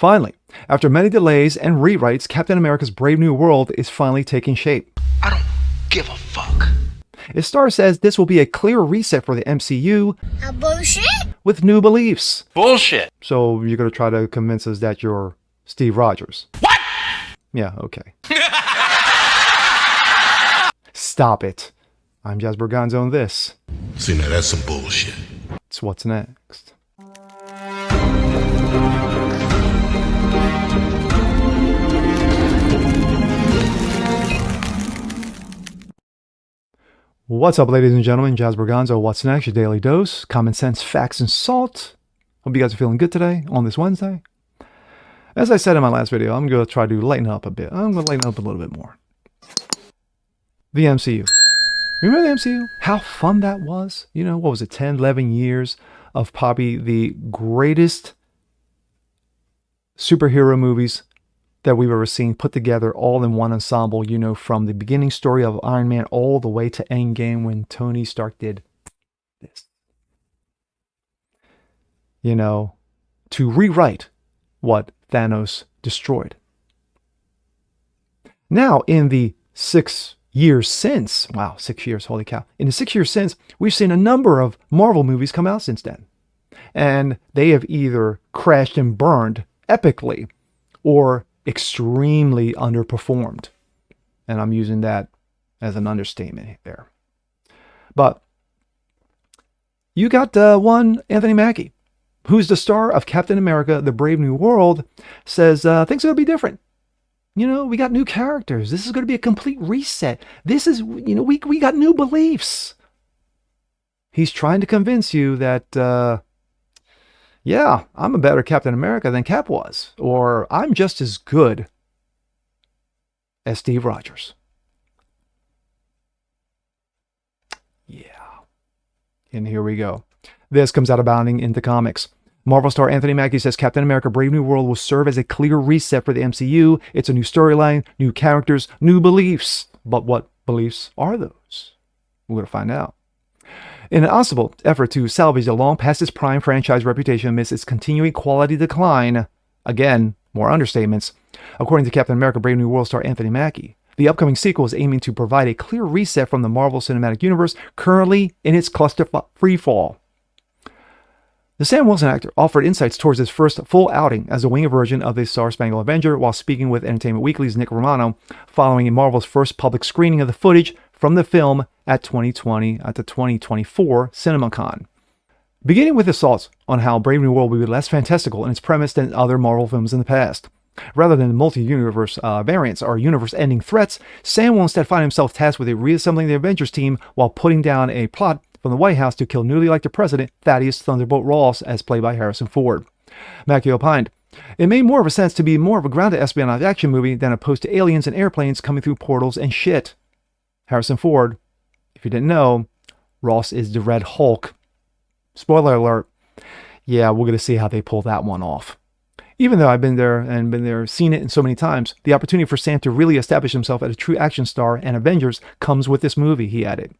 Finally, after many delays and rewrites, Captain America's Brave New World is finally taking shape. I don't give a fuck. Its star says this will be a clear reset for the MCU Bullshit? with new beliefs. Bullshit. So you're going to try to convince us that you're Steve Rogers. What? Yeah, okay. Stop it. I'm Jasper Gonzo and this. See, now that's some bullshit. It's What's Next. What's up, ladies and gentlemen? Jasper Gonzo, What's Next? Your daily dose, common sense, facts, and salt. Hope you guys are feeling good today on this Wednesday. As I said in my last video, I'm going to try to lighten up a bit. I'm going to lighten up a little bit more. The MCU. Remember the MCU? How fun that was? You know, what was it, 10, 11 years of probably the greatest superhero movies that we've ever seen put together all in one ensemble, you know, from the beginning story of Iron Man all the way to Endgame when Tony Stark did this. You know, to rewrite what Thanos destroyed. Now, in the 6 years since, wow, 6 years, holy cow. In the 6 years since, we've seen a number of Marvel movies come out since then. And they have either crashed and burned epically or extremely underperformed. And I'm using that as an understatement there. But you got one Anthony Mackie, who's the star of Captain America, The Brave New World, says things are going to be different. You know, we got new characters. This is going to be a complete reset. This is, you know, we got new beliefs. He's trying to convince you that, yeah, I'm a better Captain America than Cap was. Or I'm just as good as Steve Rogers. Yeah. And here we go. This comes out abounding into comics. Marvel star Anthony Mackie says Captain America Brave New World will serve as a clear reset for the MCU. It's a new storyline, new characters, new beliefs. But what beliefs are those? We're going to find out. In an ostensible effort to salvage the long past its prime franchise reputation amidst its continuing quality decline, again, more understatements, according to Captain America Brave New World star Anthony Mackie, the upcoming sequel is aiming to provide a clear reset from the Marvel Cinematic Universe currently in its cluster freefall. The Sam Wilson actor offered insights towards his first full outing as a winged version of the Star-Spangled Avenger while speaking with Entertainment Weekly's Nick Romano following Marvel's first public screening of the footage from the film at the 2024 CinemaCon. Beginning with his thoughts on how Brave New World will be less fantastical in its premise than other Marvel films in the past. Rather than multi-universe variants or universe-ending threats, Sam will instead find himself tasked with reassembling the Avengers team while putting down a plot from the White House to kill newly elected President Thaddeus Thunderbolt Ross, as played by Harrison Ford. Mackie opined, "It made more of a sense to be more of a grounded espionage action movie than opposed to aliens and airplanes coming through portals and shit." Harrison Ford, if you didn't know, Ross is the Red Hulk. Spoiler alert. Yeah, we're going to see how they pull that one off. Even though I've been there, seen it in so many times, the opportunity for Sam to really establish himself as a true action star and Avengers comes with this movie, he added.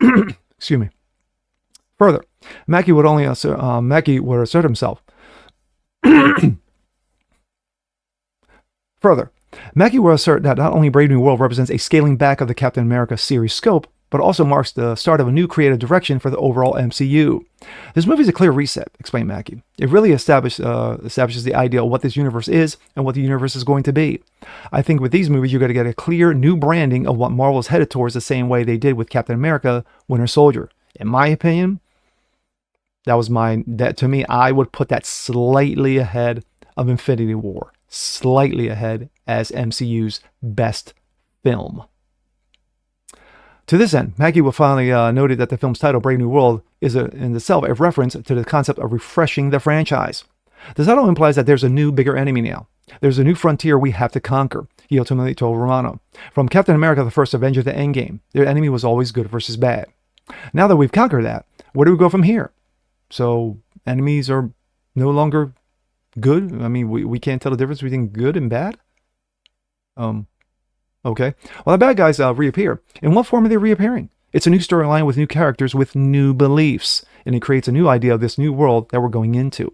Excuse me. Further, Mackie would assert himself. Further, Mackie will assert that not only Brave New World represents a scaling back of the Captain America series scope, but also marks the start of a new creative direction for the overall MCU. This movie is a clear reset, explained Mackie. It really establishes the idea of what this universe is and what the universe is going to be. I think with these movies, you're going to get a clear new branding of what Marvel is headed towards the same way they did with Captain America, Winter Soldier. In my opinion, that to me, I would put that slightly ahead of Infinity War. Slightly ahead as MCU's best film. To this end, Mackie will finally noted that the film's title, Brave New World, is in itself a reference to the concept of refreshing the franchise. The title implies that there's a new, bigger enemy now. There's a new frontier we have to conquer, he ultimately told Romano. From Captain America, the first Avenger to Endgame, their enemy was always good versus bad. Now that we've conquered that, where do we go from here? So, enemies are no longer good? I mean, we can't tell the difference between good and bad? Okay. Well, the bad guys reappear. In what form are they reappearing? It's a new storyline with new characters with new beliefs, and it creates a new idea of this new world that we're going into.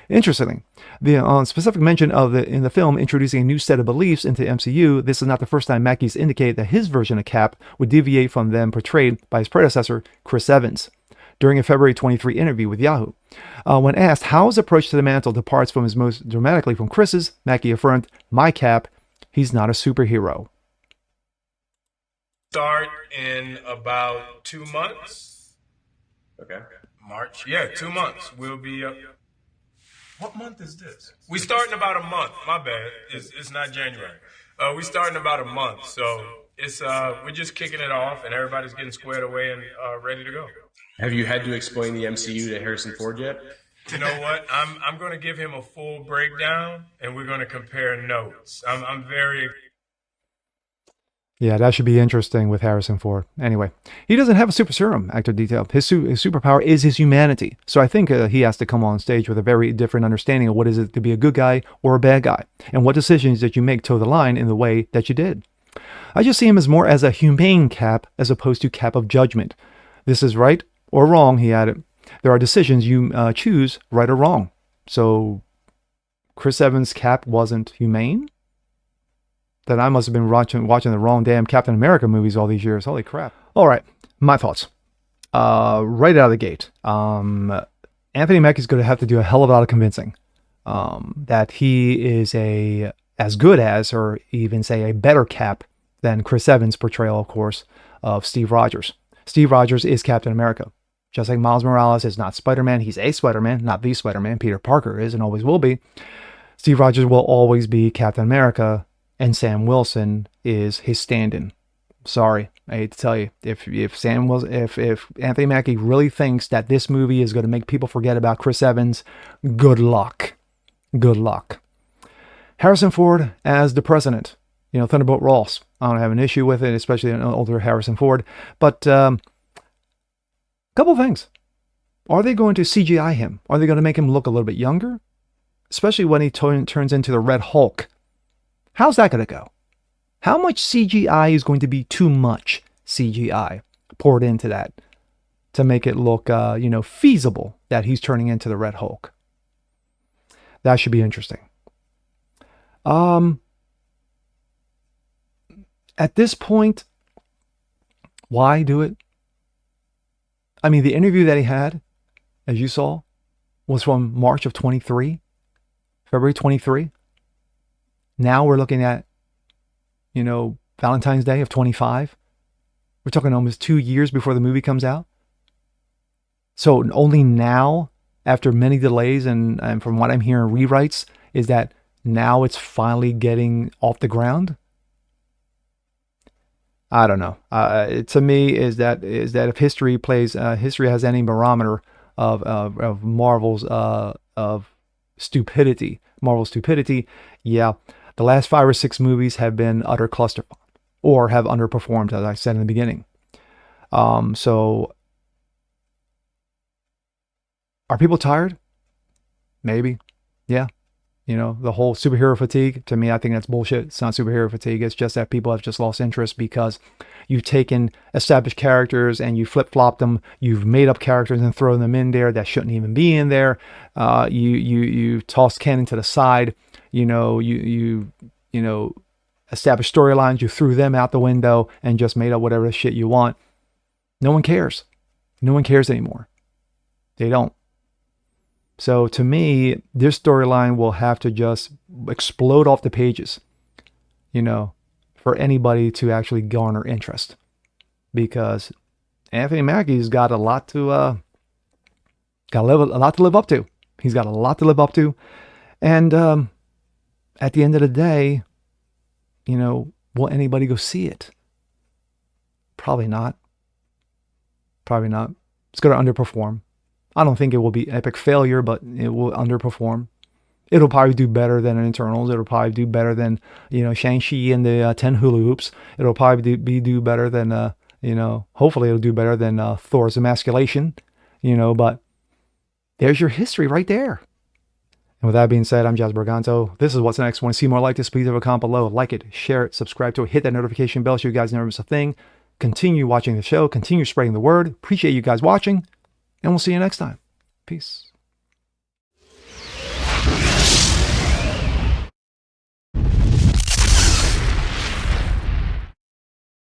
Interestingly, the specific mention of in the film introducing a new set of beliefs into the MCU, this is not the first time Mackey's indicated that his version of Cap would deviate from them portrayed by his predecessor, Chris Evans. During a February 23 interview with Yahoo, when asked how his approach to the mantle departs from his most dramatically from Chris's, Mackie affirmed, "My Cap, he's not a superhero." Start in about 2 months. Okay. March. Yeah, 2 months. We'll be what month is this? We start in about a month. My bad. It's not January. We start in about a month. So it's we're just kicking it off and everybody's getting squared away and ready to go. Have you had to explain the MCU to Harrison Ford yet? You know what? I'm going to give him a full breakdown and we're going to compare notes. I'm very Yeah, that should be interesting with Harrison Ford. Anyway, he doesn't have a super serum, actor detailed. His superpower is his humanity. So I think he has to come on stage with a very different understanding of what is it to be a good guy or a bad guy, and what decisions that you make toe the line in the way that you did. I just see him as more as a humane Cap as opposed to Cap of judgment. This is right or wrong, he added. There are decisions you choose, right or wrong. So Chris Evans' Cap wasn't humane? That I must have been watching the wrong damn Captain America movies all these years. Holy crap. All right, my thoughts. Right out of the gate, Anthony Mackie's going to have to do a hell of a lot of convincing that he is as good as, or even say a better Cap than Chris Evans' portrayal, of course, of Steve Rogers. Steve Rogers is Captain America. Just like Miles Morales is not Spider-Man, he's a Spider-Man, not the Spider-Man. Peter Parker is and always will be. Steve Rogers will always be Captain America, and Sam Wilson is his stand-in. Sorry, I hate to tell you. If Anthony Mackie really thinks that this movie is going to make people forget about Chris Evans, good luck. Good luck. Harrison Ford as the president. You know, Thunderbolt Ross. I don't have an issue with it, especially an older Harrison Ford. But couple things. Are they going to CGI him? Are they going to make him look a little bit younger? Especially when he turns into the Red Hulk. How's that going to go? How much CGI is going to be too much CGI poured into that to make it look, feasible that he's turning into the Red Hulk? That should be interesting. At this point, why do it? I mean, the interview that he had, as you saw, was from March of 23, February 23. Now we're looking at, Valentine's Day of 25. We're talking almost 2 years before the movie comes out. So only now, after many delays and from what I'm hearing, rewrites, is that now it's finally getting off the ground. I don't know. To me, is that if history has any barometer of Marvel's of stupidity, Marvel's stupidity, yeah, the last 5 or 6 movies have been utter clusterfuck or have underperformed, as I said in the beginning. So are people tired? Maybe, yeah. The whole superhero fatigue, to me, I think that's bullshit. It's not superhero fatigue. It's just that people have just lost interest because you've taken established characters and you flip-flopped them. You've made up characters and thrown them in there that shouldn't even be in there. You tossed canon to the side. You established storylines. You threw them out the window and just made up whatever shit you want. No one cares. No one cares anymore. They don't. So to me, this storyline will have to just explode off the pages, for anybody to actually garner interest, because Anthony Mackie's got a lot to live up to. He's got a lot to live up to, and at the end of the day, will anybody go see it? Probably not. Probably not. It's going to underperform. I don't think it will be epic failure, but it will underperform. It'll probably do better than Internals. It'll probably do better than, Shang-Chi and the 10 hula hoops. It'll probably do better than, hopefully it'll do better than Thor's Emasculation, but there's your history right there. And with that being said, I'm Jazz Berganto. This is What's Next. Want to see more like this? Please leave a comment below. Like it, share it, subscribe to it, hit that notification bell so you guys never miss a thing. Continue watching the show. Continue spreading the word. Appreciate you guys watching. And we'll see you next time. Peace.